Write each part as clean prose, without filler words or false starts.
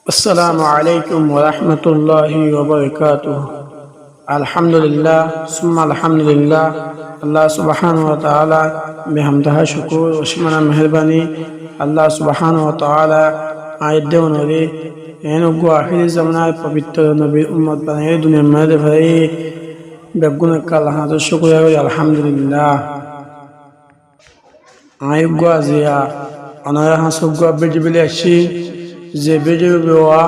السلام عليكم ورحمة الله وبركاته. الحمد لله ثم الحمد لله. الله سبحانه وتعالى بحمده شكر وشمنا مهرباني. الله سبحانه وتعالى عيد ونوري ينقو آخر الزمن پویتر نبی امت بنائے دنیا میں بھائی بگن کل ہاں شکر ہے الحمد للہ. আয়োগ্য আজিয়া অনারা হাসগ্য বেজিবিলে আসি যে বেজিবি বেওয়া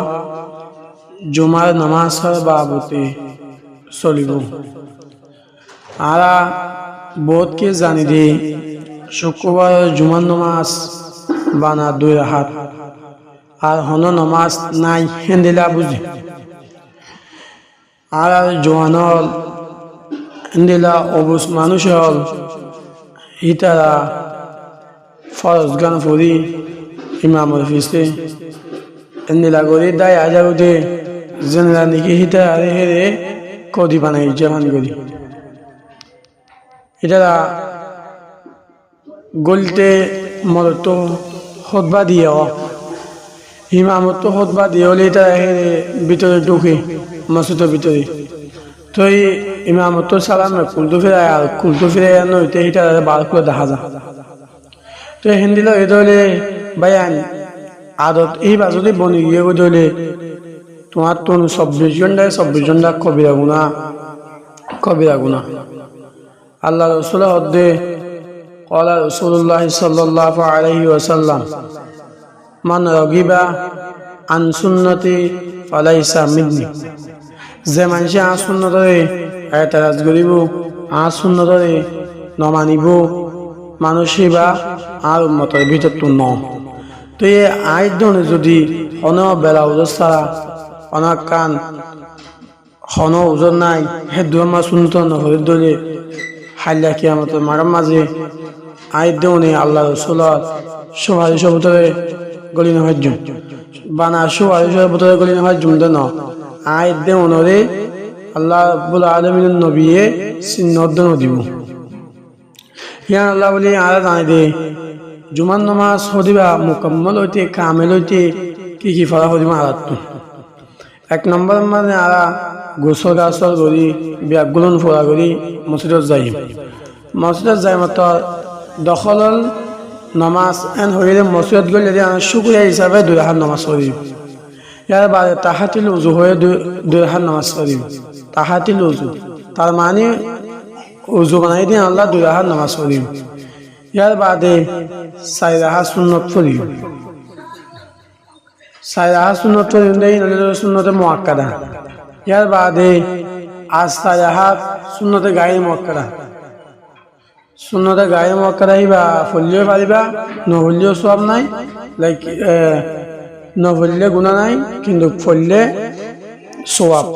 জুমার নামাজের বাবতে চলিব আরা বোধকে জানি দে শুক্রবার জুমার নামাজ বানা 2 রাকাত আর হন নামাজ নাই হেন্দিলা বুঝি আর জোয়ানল হেন্দিলা অবুস মানুষ হল ইতারা ফরজ গান ফুরি ইমাম অফিসে এন্দিলা গরি দাই আজাউদে জেনরা নিকি হিতা আরে হেরে কদি বানাই জাহান গরি এটা গলতে মরতো খুতবা দিও ইমামত খুতবা দিও লেটা হেরে ভিতরে ঢুকে মসজিদের ভিতরে তো ইমামত সালাম কুলতু ফিরে নইতে হিতা বার করে দেখা যায় তো হিন্দিলো এদলে বায়ান আদত এই বাজুতে বনি গিয়ে গদলে তোমার তো 24 ঘন্টা কবিরা গুনাহ আল্লাহ রাসূল হদ্দে قال رسول الله صلى الله عليه وسلم من رغب عن سنتي فليس مني যে মানুষ আ সুন্নতরে এতরাজ করিব আ সুন্নতরে নমানিব মানুষই বা আর উম্মতের ভিতর তো নম তো এই আইদনে যদি অন বেলা উজর ছাড়া অনেক কান হন উজর নাই হে দুমা শুনত নহরে দলে হাইলা কিয়ামতের মারাম মাঝে আইদনে আল্লাহ রাসূলের সুপারিশ ভিতরে গলিন হজ্জুম বানা সুপারিশের ভিতরে গলিন হজ্জুম দেন আইদনে আল্লাহ রাব্বুল আলামিনের নবিয়ে সিন্নদন দিব ইয়ান আল্লাহ বলি আরা জানাই দে জুমার নামাজ হদিবা মুকম্মল হইতে কামেল হইতে কি ফলা হদিবা আরাত এক নম্বর মানে আরা গোসল গাছল করি ব্যাগুলন ফোড়া করি মসজিদত যাই মত দখলল নামাজ এন হইলে মসজিদত গেলে শুক্রিয়া হিসাবে 2 রাকাত নামাজ পড়ি ইয়ার বাদে তাহাতিল উযু হয়ে 2 রাকাত নামাজ পড়ি তাহাতিল উযু তার মানে উযু বানাই দিন আল্লাহ 2 রাকাত নামাজ পড়ি ইয়ার বাদে 4 রাকাত সুন্নত পড়ি 4 রাকাত সুন্নত পড়ি দেই সুন্নতে মুআক্কাদা ইয়ার বাদে 4 রাকাত সুন্নতে গায়ে মুআক্কাদা সুন্নতে গায়ে মুআক্কাদা হিবা ফলিও পারিবা নহলিও সওয়াব নাই লাইক নহলিলে গুনাহ নাই কিন্তু ফললে সওয়াব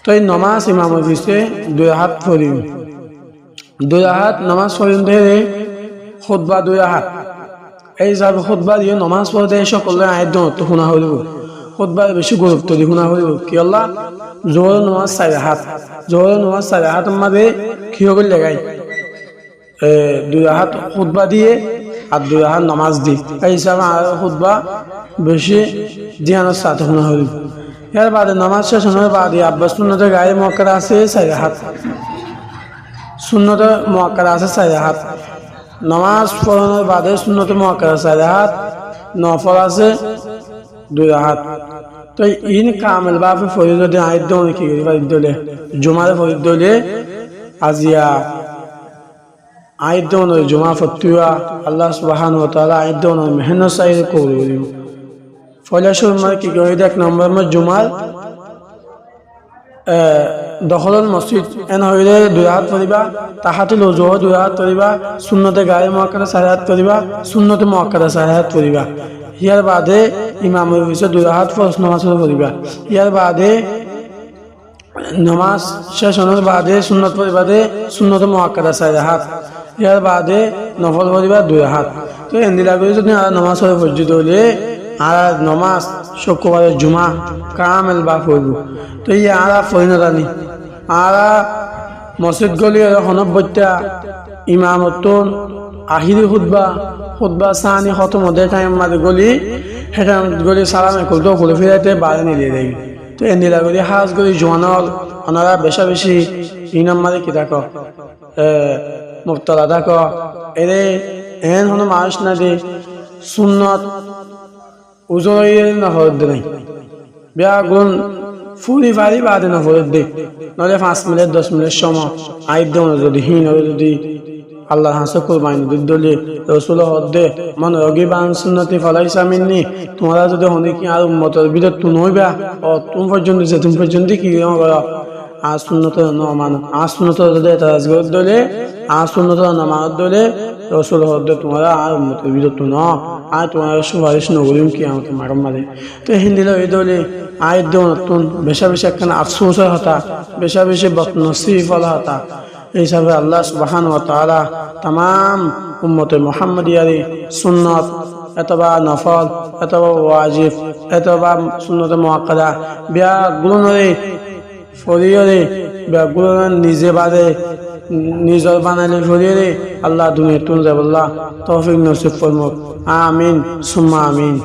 তো এই নামাজ ইমাম দিছে 2 রাকাত পড়ি 2 রাকাত নামাজ পড়িতে খুতবা 2 রাকাত এই যাব খুতবা দিয়ে নামাজ পড়তে সকলে আয়াত তো শোনা হইব খুতবা বেশি গুরুত্ব দি শোনা হইব কি আল্লাহ জোহর নামাজ 4 রাকাত জোহর নামাজ 4 রাকাত মধ্যে কি হল লাগাই 2 রাকাত খুতবা দিয়ে আর 2 রাকাত নামাজ দি এই হিসাবে আর খুতবা বেশি ধ্যানের সাথে শোনা হইব ইয়ার বাদে নামাজ শেষ হওয়ার বাদে আব্বাস সুন্নতে গায়ে মুআক্কাদা আছে 4 রাকাত সুন্নতে মুআক্কাদা আছে 4 রাকাত নামাজ পড়ানোর বাদে সুন্নতে মুআক্কাদা 4 রাকাত নফল আছে 2 রাকাত তো ইন কামেল বাফে ফরিদ আইদ দনে কি ফরিদ দলে জুমারে ফরিদ দলে আজিয়া আইদ দনে জুমা ফতুয়া আল্লাহ সুবহানাহু ওয়া তাআলা আইদ দনে মেহনত সাইরে করিও ফলাশুর মার কি কই এক নম্বর মে জুমার দখলন মসজিদ এন হইলে 2 রাকাত পড়িবা তাহাতুল উযু 2 রাকাত পড়িবা সুন্নতে গায়ে মুআক্কাদা 4 রাকাত পড়িবা সুন্নতে মুআক্কাদা 4 রাকাত পড়িবা ইয়ার বাদে ইমামের পিছে 2 রাকাত ফরজ নামাজ পড়িবা ইয়ার বাদে নামাজ শেষ হওয়ার বাদে সুন্নত পড়িবা দে সুন্নতে মুআক্কাদা 4 রাকাত ইয়ার বাদে নফল পড়িবা 2 রাকাত তো এন্দিলা করে যদি নামাজ পড়ে ফজর হলে আর নামাজ শুক্রবারের জুমা কামেল বা পড়ব তো এই আরা ফরিনদানি আরা মসজিদ গলি হনবত্যা ইমামতন আহিরি খুতবা সানি খতম হতে টাইম মাঝে গলি সেটা গলি সালামে করতো করে ফিরাইতে বাড়ি নিয়ে দেয় তো এন্দিলা গলি হাজ গলি জোয়ানল ওনারা বেশা বেশি এই নাম্বারে কি থাকো মুক্তলা থাকো এরে এন হনো মানুষ না দে সুন্নত উজোই না হরদ নাই বিয়া গুণ ফুলি ফারি বাদে না হরদ দে নলে 5 মিনিট 10 মিনিট সময় আইব দেও যদি হীন যদি আল্লাহ হাসে কুরবানি দিদলে রাসূল হদে মান রগিবান সুন্নতি ফালাইসা মিন্নি তোমরা যদি হনে কি আর উম্মতের বিরত তুন হইবা ও তুমি পর্যন্ত যে তুমি পর্যন্ত কি করো আর সুন্নত না মান আর সুন্নত দলে তাজগর দলে আর সুন্নত না মান দলে রাসূল হদে তোমরা আর উম্মতের বিরত না আর তোমরা সুপারিশ নগরিম কি আমার তোমার মাঝে তো হিন্দিলো এই দলে আয় দেও নতুন বেশা বেশি একখানা আফসোস হতা বেশা বেশি বদনসিব হলা হতা এই হিসাবে আল্লাহ সুবহানাহু ওয়া তাআলা तमाम উম্মতে মুহাম্মাদিয়ারি সুন্নাত অথবা নফল অথবা ওয়াজিব অথবা সুন্নাত মুআক্কাদা বিয়া গুণরে ফরিয়রে বিয়া গুণ নিজে বাদে নিজর বানালে ফরিয়রে আল্লাহ দুনিয়া তুন যাবল্লাহ তৌফিক নসিব ফরমাক আমিন সুম্মা আমিন।